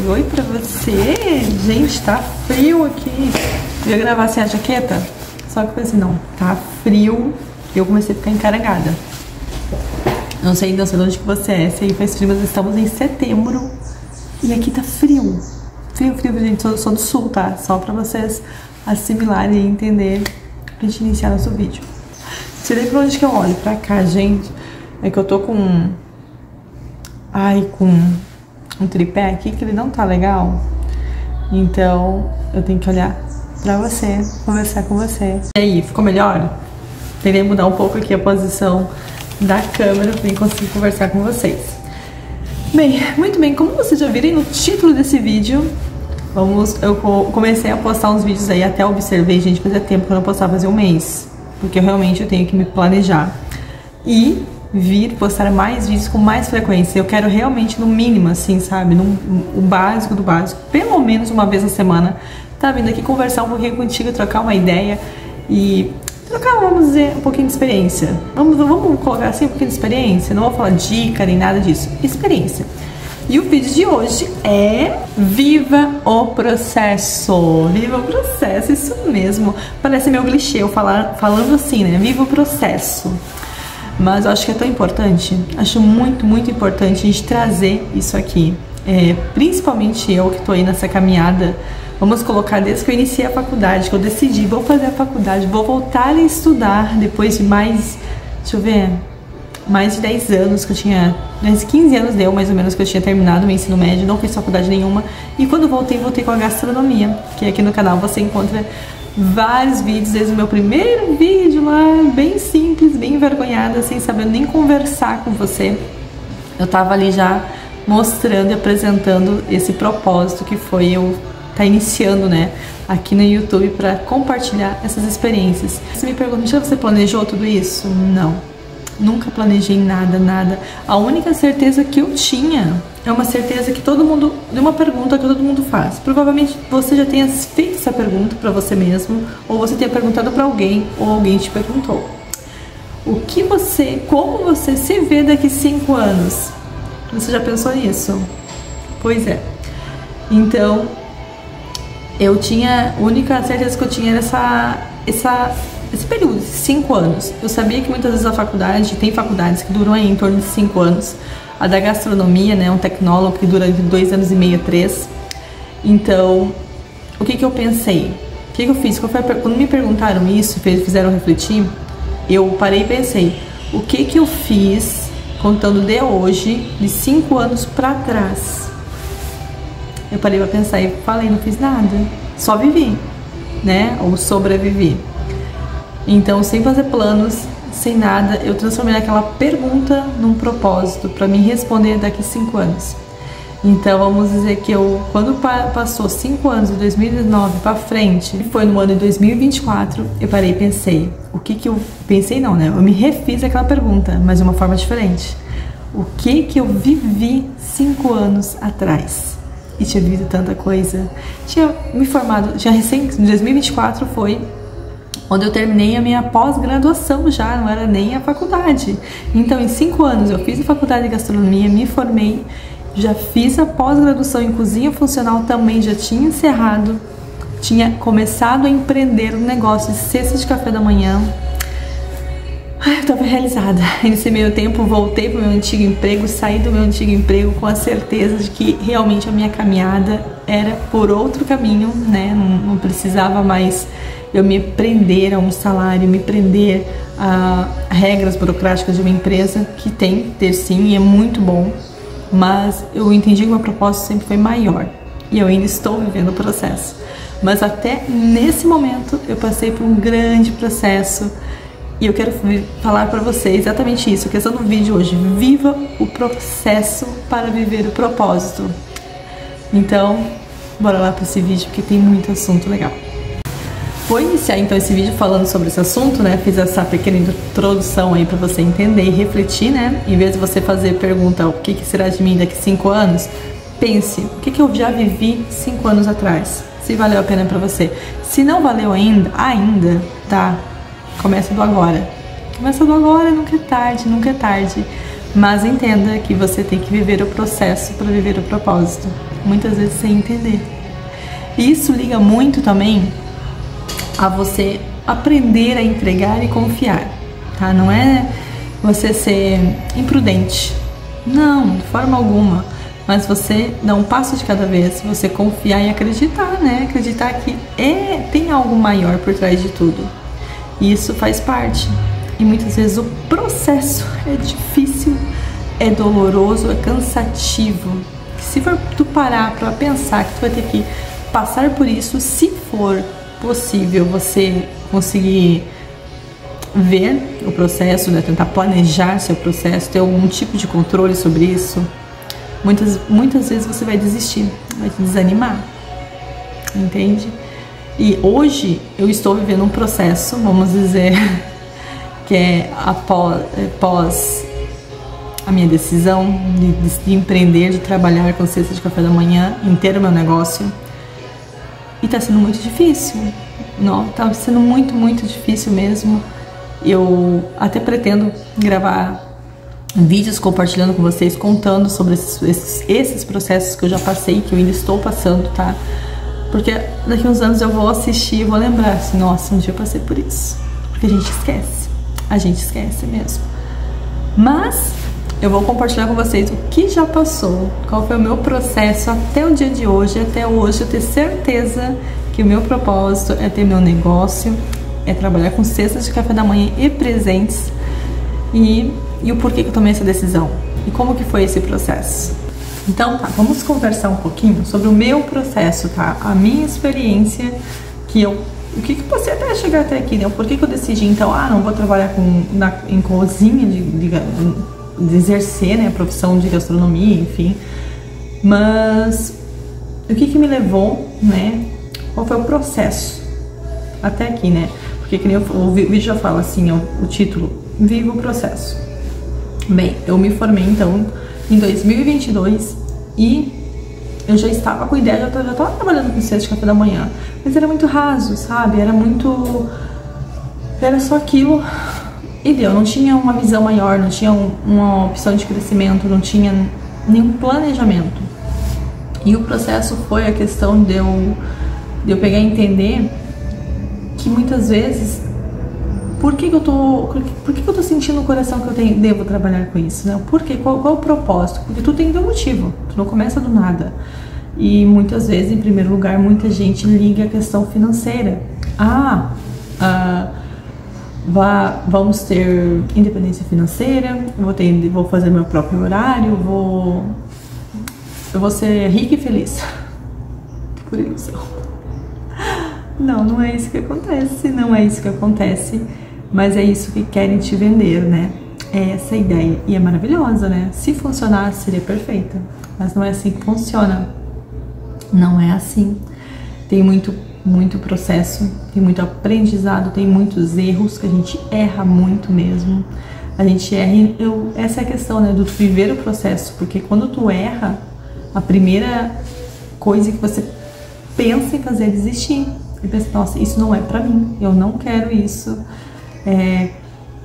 oi pra você. Gente, tá frio aqui. Eu ia gravar sem a jaqueta, só que eu pensei, não, tá frio. E eu comecei a ficar encarregada. Não sei de onde que você é, se aí faz frio, mas estamos em setembro e aqui tá frio. Frio, gente. Eu sou do sul, tá? Só pra vocês assimilarem e entenderem pra gente iniciar nosso vídeo. Não sei nem pra onde que eu olho. Pra cá, gente. É que eu tô com um tripé aqui que ele não tá legal. Então eu tenho que olhar pra você, conversar com você. E aí, ficou melhor? Tentei mudar um pouco aqui a posição da câmera pra conseguir conversar com vocês. Bem, muito bem, como vocês já viram no título desse vídeo, eu comecei a postar uns vídeos aí, até observei, gente, fazia tempo que eu não postava, fazia um mês, porque realmente eu tenho que me planejar e vir postar mais vídeos com mais frequência. Eu quero realmente, no mínimo, assim, sabe, o básico do básico, pelo menos uma vez na semana, tá vindo aqui conversar um pouquinho contigo, trocar uma ideia e trocar, vamos dizer, um pouquinho de experiência. Vamos colocar assim, um pouquinho de experiência. Não vou falar dica nem nada disso. Experiência. E o vídeo de hoje é Viva o Processo. Viva o Processo, isso mesmo. Parece meio clichê eu falando assim, né? Viva o Processo. Mas eu acho que é tão importante. Acho muito, muito importante a gente trazer isso aqui. Principalmente eu que tô aí nessa caminhada. Vamos colocar desde que eu iniciei a faculdade, que eu decidi, vou fazer a faculdade, vou voltar a estudar depois de mais, deixa eu ver, mais de 10 anos que eu tinha, 15 anos deu mais ou menos que eu tinha terminado o meu ensino médio, não fiz faculdade nenhuma. E quando voltei com a gastronomia, que aqui no canal você encontra vários vídeos, desde o meu primeiro vídeo lá, bem simples, bem envergonhada, sem saber nem conversar com você. Eu tava ali já mostrando e apresentando esse propósito que foi eu tá iniciando, né, aqui no YouTube para compartilhar essas experiências. Você me pergunta, já você planejou tudo isso? Não, nunca planejei nada. A única certeza que eu tinha é uma certeza que todo mundo, de uma pergunta que todo mundo faz. Provavelmente você já tenha feito essa pergunta para você mesmo, ou você tenha perguntado para alguém, ou alguém te perguntou. Como você se vê daqui 5 anos? Você já pensou nisso? Pois é. Então, a única certeza que eu tinha era esse período, 5 anos. Eu sabia que muitas vezes a faculdade, tem faculdades que duram aí em torno de 5 anos. A da gastronomia, né, um tecnólogo que dura entre 2 anos e meio a 3. Então, o que eu pensei? O que eu fiz? Quando me perguntaram isso, fizeram refletir, eu parei e pensei, o que eu fiz, contando de hoje, de 5 anos pra trás? Eu parei pra pensar e falei, não fiz nada, só vivi, né, ou sobrevivi. Então, sem fazer planos, sem nada, eu transformei aquela pergunta num propósito para me responder daqui 5 anos. Então, vamos dizer que quando passou 5 anos, de 2019 para frente, foi no ano de 2024, eu parei e pensei, o que eu pensei não, né, eu me refiz aquela pergunta, mas de uma forma diferente. O que eu vivi 5 anos atrás? E tinha vivido tanta coisa. Tinha me formado, em 2024 foi onde eu terminei a minha pós-graduação já, não era nem a faculdade. Então, em 5 anos, eu fiz a faculdade de gastronomia, me formei, já fiz a pós-graduação em cozinha funcional também, já tinha encerrado, tinha começado a empreender um negócio de cesta de café da manhã. Ai, eu tava realizada. E nesse meio tempo, voltei pro meu antigo emprego, saí do meu antigo emprego com a certeza de que realmente a minha caminhada era por outro caminho, né? Não precisava mais eu me prender a um salário, me prender a regras burocráticas de uma empresa, que tem que ter sim, e é muito bom, mas eu entendi que o meu propósito sempre foi maior, e eu ainda estou vivendo o processo. Mas até nesse momento, eu passei por um grande processo, e eu quero falar para você exatamente isso, a questão do vídeo hoje, viva o processo para viver o propósito. Então, bora lá para esse vídeo, porque tem muito assunto legal. Vou iniciar então esse vídeo falando sobre esse assunto, né? Fiz essa pequena introdução aí para você entender e refletir, né? Em vez de você fazer pergunta, o que será de mim daqui 5 anos? Pense, o que eu já vivi 5 anos atrás? Se valeu a pena para você. Se não valeu ainda, tá? Começa do agora. Começa do agora, nunca é tarde. Mas entenda que você tem que viver o processo para viver o propósito. muitas vezes sem entender. E isso liga muito também a você aprender a entregar e confiar, tá? Não é você ser imprudente, não, de forma alguma, mas você dá um passo de cada vez, você confiar e acreditar, né? Acreditar que tem algo maior por trás de tudo. E isso faz parte. E muitas vezes o processo é difícil, é doloroso, é cansativo. Se for tu parar para pensar que tu vai ter que passar por isso, se for possível você conseguir ver o processo, né, tentar planejar seu processo, ter algum tipo de controle sobre isso, muitas vezes você vai desistir, vai te desanimar, entende? E hoje eu estou vivendo um processo, vamos dizer, que é após a minha decisão de empreender, de trabalhar com cesta de café da manhã, em ter o meu negócio. E tá sendo muito difícil, não? Tá sendo muito difícil mesmo. Eu até pretendo gravar vídeos compartilhando com vocês, contando sobre esses processos que eu já passei, que eu ainda estou passando, tá? Porque daqui a uns anos eu vou assistir e vou lembrar assim, nossa, um dia eu passei por isso. Porque a gente esquece mesmo. Mas eu vou compartilhar com vocês o que já passou, qual foi o meu processo até o dia de hoje. Até hoje eu tenho certeza que o meu propósito é ter meu negócio, é trabalhar com cestas de café da manhã e presentes, e o porquê que eu tomei essa decisão e como que foi esse processo. Então tá, vamos conversar um pouquinho sobre o meu processo, tá? A minha experiência, o que passei até chegar até aqui, né? Por que eu decidi então, não vou trabalhar em cozinha, de exercer, né, a profissão de gastronomia, enfim. Mas o que me levou, né? Qual foi o processo até aqui, né? Porque que nem o vídeo já fala assim, o título, Viva o Processo. Bem, eu me formei então em 2022 e eu já estava com ideia, já estava trabalhando com cesta de café da manhã, mas era muito raso, sabe? Era só aquilo e deu, não tinha uma visão maior, não tinha uma opção de crescimento, não tinha nenhum planejamento. E o processo foi a questão de eu pegar e entender que muitas vezes, por que eu tô sentindo no coração que eu devo trabalhar com isso, né? Por quê? Qual é o propósito? Porque tu tem que ter um motivo, tu não começa do nada. E muitas vezes, em primeiro lugar, muita gente liga a questão financeira. Vamos ter independência financeira, vou fazer meu próprio horário, eu vou ser rica e feliz. Por ilusão. Não é isso que acontece, não é isso que acontece, mas é isso que querem te vender, né? É essa a ideia, e é maravilhosa, né? Se funcionasse, seria perfeita, mas não é assim que funciona, não é assim. Tem muito processo, tem muito aprendizado, tem muitos erros, que a gente erra muito mesmo, a gente erra, essa é a questão, né, do viver o processo, porque quando tu erra, a primeira coisa que você pensa em fazer é desistir. E pensa, nossa, isso não é pra mim, eu não quero isso,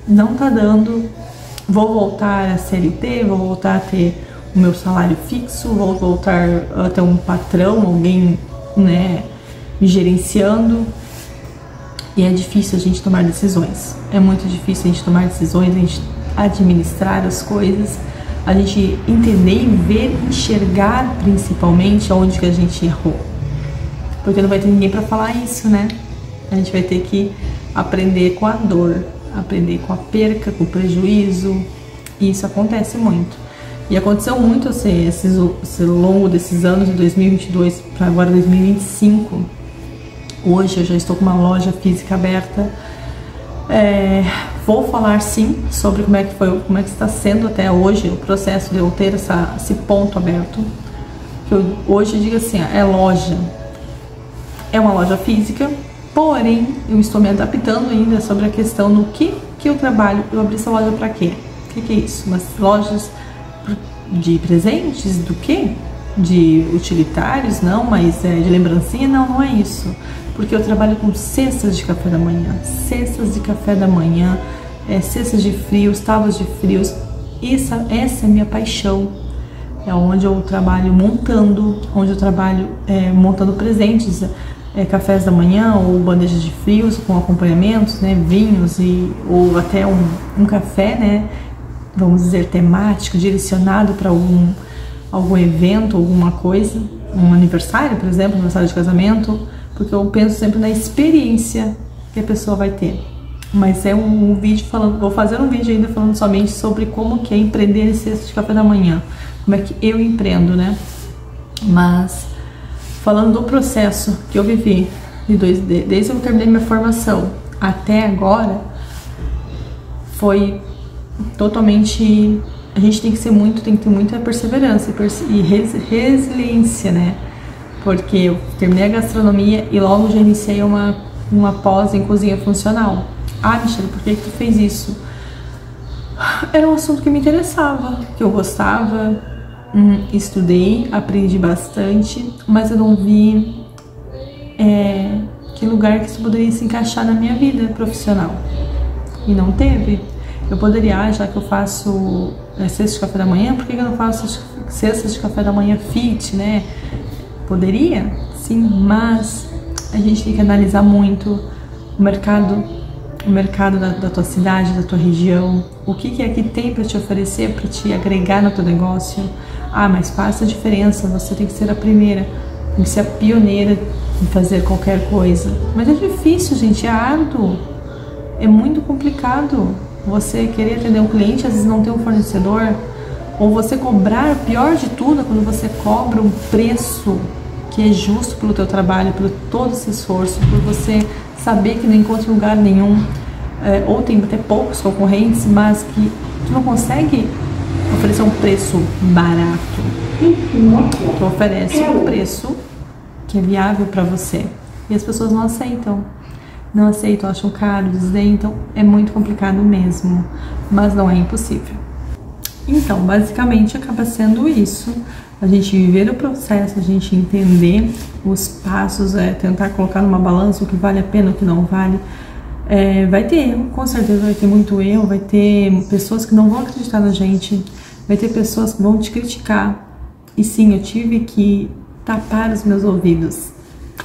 não tá dando, vou voltar a CLT, vou voltar a ter o meu salário fixo, vou voltar a ter um patrão, alguém, né, me gerenciando. E é difícil a gente tomar decisões, é muito difícil a gente tomar decisões, a gente administrar as coisas, a gente entender e ver, enxergar principalmente onde que a gente errou. Porque não vai ter ninguém para falar isso, né? A gente vai ter que aprender com a dor, aprender com a perca, com o prejuízo. E isso acontece muito. E aconteceu muito esse longo desses anos, de 2022 para agora 2025. Hoje eu já estou com uma loja física aberta. Vou falar sim sobre como é que está sendo até hoje o processo de eu ter esse ponto aberto. Que eu hoje digo assim, é loja. É uma loja física, porém eu estou me adaptando ainda sobre a questão no que eu trabalho. Eu abri essa loja para quê? O que é isso? Umas lojas de presentes? Do quê? De utilitários? Não, mas de lembrancinha? Não é isso. Porque eu trabalho com cestas de café da manhã. Cestas de café da manhã, cestas de frios, tábuas de frios. Essa é a minha paixão. é onde eu trabalho montando, montando presentes, cafés da manhã ou bandejas de frios com acompanhamentos, né, vinhos ou até um café, né, vamos dizer, temático, direcionado para algum evento, alguma coisa, um aniversário, por exemplo, aniversário de casamento, porque eu penso sempre na experiência que a pessoa vai ter. Mas é um vídeo falando, vou fazer um vídeo ainda falando somente sobre como que é empreender em cesta de café da manhã, como é que eu empreendo, né? Mas falando do processo que eu vivi desde que eu terminei minha formação até agora, foi totalmente, a gente tem que ter muita perseverança e resiliência, né? Porque eu terminei a gastronomia e logo já iniciei uma pós em cozinha funcional. Ah, Michelle, por que tu fez isso? Era um assunto que me interessava, que eu gostava, estudei, aprendi bastante, mas eu não vi que lugar que isso poderia se encaixar na minha vida profissional. E não teve. Eu poderia, já que eu faço cesta de café da manhã, por que eu não faço cesta de café da manhã fit, né? Poderia, sim, mas a gente tem que analisar muito o mercado da tua cidade, da tua região, o que é que tem para te oferecer, para te agregar no teu negócio. Ah, mas faz a diferença, você tem que ser a primeira, tem que ser a pioneira em fazer qualquer coisa. Mas é difícil, gente, é árduo, é muito complicado. Você querer atender um cliente, às vezes não ter um fornecedor, ou você cobrar, pior de tudo, é quando você cobra um preço que é justo pelo teu trabalho, por todo esse esforço, por você saber que não encontra lugar nenhum, ou tem até poucos concorrentes, mas que tu não consegue oferecer um preço barato. Tu oferece um preço que é viável para você. E as pessoas não aceitam, acham caro, desdentam. É muito complicado mesmo, mas não é impossível. Então, basicamente, acaba sendo isso. A gente viver o processo, a gente entender os passos, tentar colocar numa balança o que vale a pena, o que não vale. Vai ter erro, com certeza vai ter muito erro, vai ter pessoas que não vão acreditar na gente, vai ter pessoas que vão te criticar. E sim, eu tive que tapar os meus ouvidos,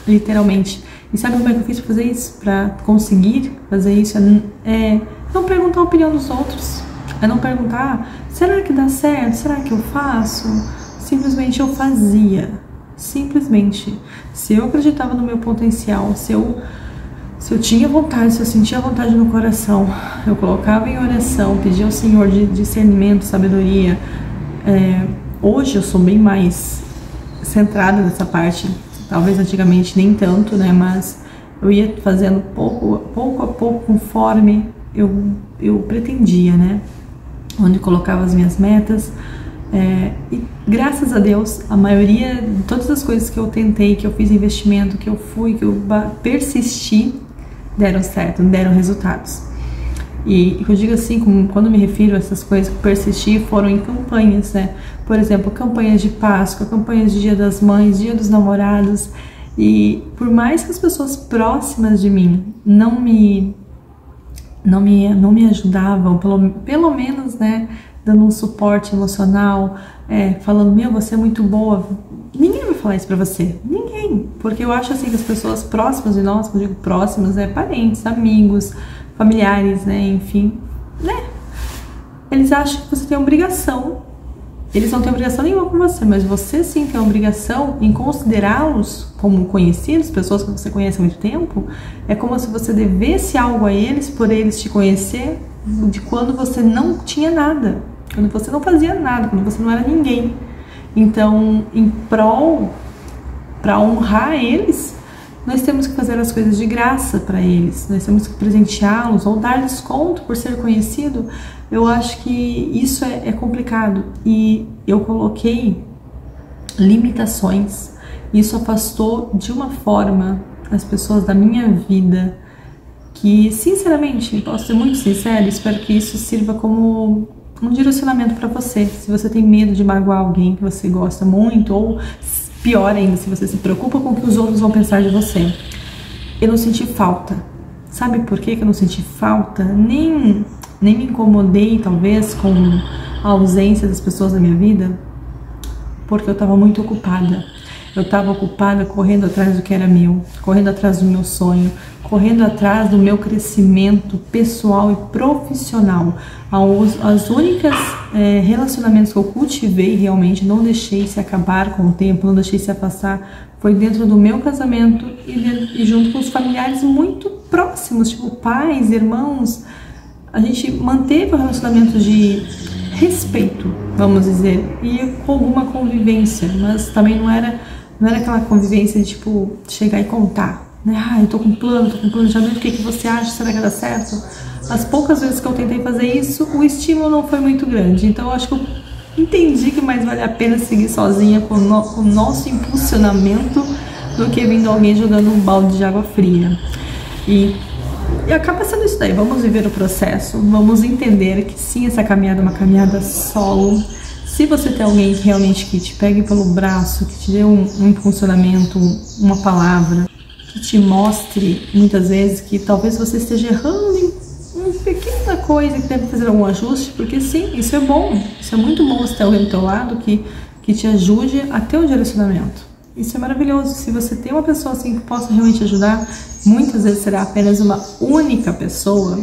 literalmente. E sabe como é que eu fiz pra fazer isso? Pra conseguir fazer isso? Não perguntar a opinião dos outros. É não perguntar, será que dá certo? Será que eu faço? Simplesmente eu fazia. Simplesmente. Se eu acreditava no meu potencial, se eu tinha vontade, se eu sentia vontade no coração, eu colocava em oração, pedia ao Senhor de discernimento, sabedoria. Hoje eu sou bem mais centrada nessa parte. Talvez antigamente nem tanto, né? Mas eu ia fazendo pouco a pouco, conforme eu pretendia, né? Onde colocava as minhas metas. E graças a Deus, a maioria de todas as coisas que eu tentei, que eu fiz investimento, que eu persisti, deram certo, deram resultados. E eu digo assim, quando me refiro a essas coisas que persisti, foram em campanhas, né? Por exemplo, campanhas de Páscoa, campanhas de Dia das Mães, Dia dos Namorados. E por mais que as pessoas próximas de mim não me ajudavam, pelo menos, né, dando um suporte emocional, falando, você é muito boa. Ninguém vai falar isso pra você, ninguém. Porque eu acho assim que as pessoas próximas de nós, quando eu digo próximas, parentes, amigos, familiares, né, enfim, né, eles acham que você tem obrigação. Eles não têm obrigação nenhuma com você, mas você sim tem a obrigação em considerá-los como conhecidos, pessoas que você conhece há muito tempo. É como se você devesse algo a eles, por eles te conhecer, de quando você não tinha nada, quando você não fazia nada, quando você não era ninguém. Então, para honrar eles, nós temos que fazer as coisas de graça para eles, nós temos que presenteá-los ou dar desconto por ser conhecido. Eu acho que isso é complicado e eu coloquei limitações. Isso afastou de uma forma as pessoas da minha vida que, sinceramente, posso ser muito sincera, espero que isso sirva como um direcionamento para você. Se você tem medo de magoar alguém que você gosta muito, ou pior ainda, se você se preocupa com o que os outros vão pensar de você. Eu não senti falta. Sabe por que eu não senti falta? Nem me incomodei, talvez, com a ausência das pessoas da minha vida. porque eu estava muito ocupada. Eu estava ocupada correndo atrás do que era meu, correndo atrás do meu sonho, correndo atrás do meu crescimento pessoal e profissional. As únicas relacionamentos que eu cultivei realmente, não deixei se acabar com o tempo, não deixei se afastar, foi dentro do meu casamento e junto com os familiares muito próximos, tipo pais, irmãos. A gente manteve o relacionamento de respeito, vamos dizer, e com alguma convivência, mas também não era aquela convivência de tipo chegar e contar, né? Ah, eu tô com plano, tô com planejamento, o que você acha? Será que dá certo? As poucas vezes que eu tentei fazer isso, o estímulo não foi muito grande, então eu acho que eu entendi que mais vale a pena seguir sozinha com o nosso impulsionamento do que vindo alguém jogando um balde de água fria. E acaba sendo isso daí, vamos viver o processo, vamos entender que sim, essa caminhada é uma caminhada solo. Se você tem alguém que realmente que te pegue pelo braço, que te dê um impulsionamento, uma palavra, que te mostre muitas vezes que talvez você esteja errando em uma pequena coisa, que deve fazer algum ajuste, porque sim, isso é bom, isso é muito bom você ter alguém do teu lado que te ajude a ter um direcionamento. Isso é maravilhoso. Se você tem uma pessoa assim que possa realmente ajudar, muitas vezes será apenas uma única pessoa.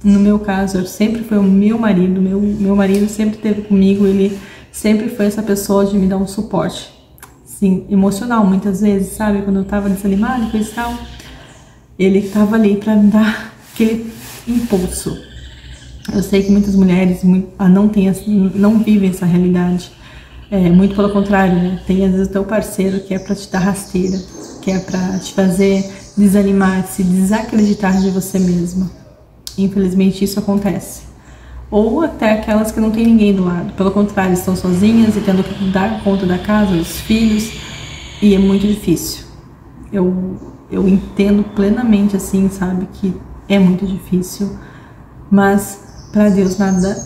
No meu caso, sempre foi o meu marido. Meu marido sempre esteve comigo, ele sempre foi essa pessoa de me dar um suporte, sim, emocional, muitas vezes, sabe? Quando eu tava desanimada e coisa e tal, ele tava ali pra me dar aquele impulso. Eu sei que muitas mulheres não vivem essa realidade. Muito pelo contrário, né? Tem às vezes o teu parceiro que é pra te dar rasteira, que é pra te fazer desanimar, se desacreditar de você mesma. Infelizmente isso acontece. Ou até aquelas que não tem ninguém do lado, pelo contrário, estão sozinhas e tendo que dar conta da casa, dos filhos, e é muito difícil. Eu entendo plenamente assim, sabe, que é muito difícil, mas para Deus nada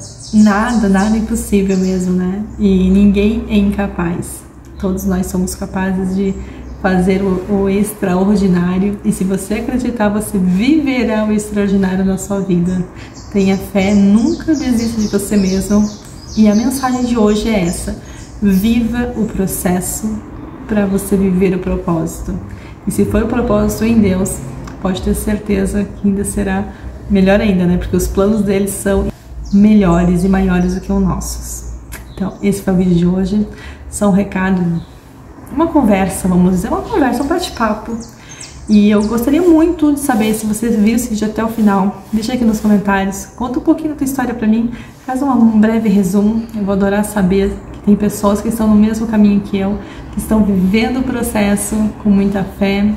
é impossível mesmo, né? E ninguém é incapaz. Todos nós somos capazes de fazer o extraordinário, e se você acreditar, você viverá o extraordinário na sua vida. Tenha fé, nunca desista de você mesmo. E a mensagem de hoje é essa: viva o processo para você viver o propósito. E se for o propósito em Deus, pode ter certeza que ainda será melhor ainda, né? Porque os planos deles são melhores e maiores do que os nossos. Então, esse foi o vídeo de hoje. Só um recado, uma conversa, vamos dizer, um bate-papo. E eu gostaria muito de saber se você viu esse vídeo até o final. Deixa aqui nos comentários, conta um pouquinho da tua história pra mim, faz um breve resumo. Eu vou adorar saber que tem pessoas que estão no mesmo caminho que eu, que estão vivendo o processo com muita fé,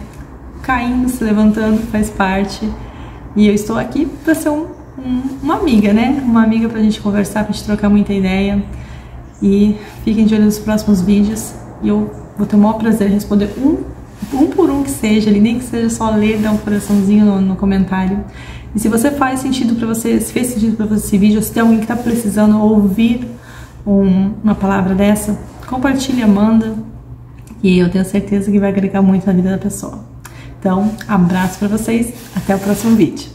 caindo, se levantando, faz parte. E eu estou aqui para ser uma amiga, né? Uma amiga pra gente conversar, pra gente trocar muita ideia. E fiquem de olho nos próximos vídeos. E eu vou ter o maior prazer em responder um por um que seja, nem que seja só ler, dar um coraçãozinho no comentário. E se você faz sentido para você, se fez sentido para você esse vídeo, ou se tem alguém que está precisando ouvir uma palavra dessa, compartilha, manda, e eu tenho certeza que vai agregar muito na vida da pessoa. Então, abraço para vocês, até o próximo vídeo.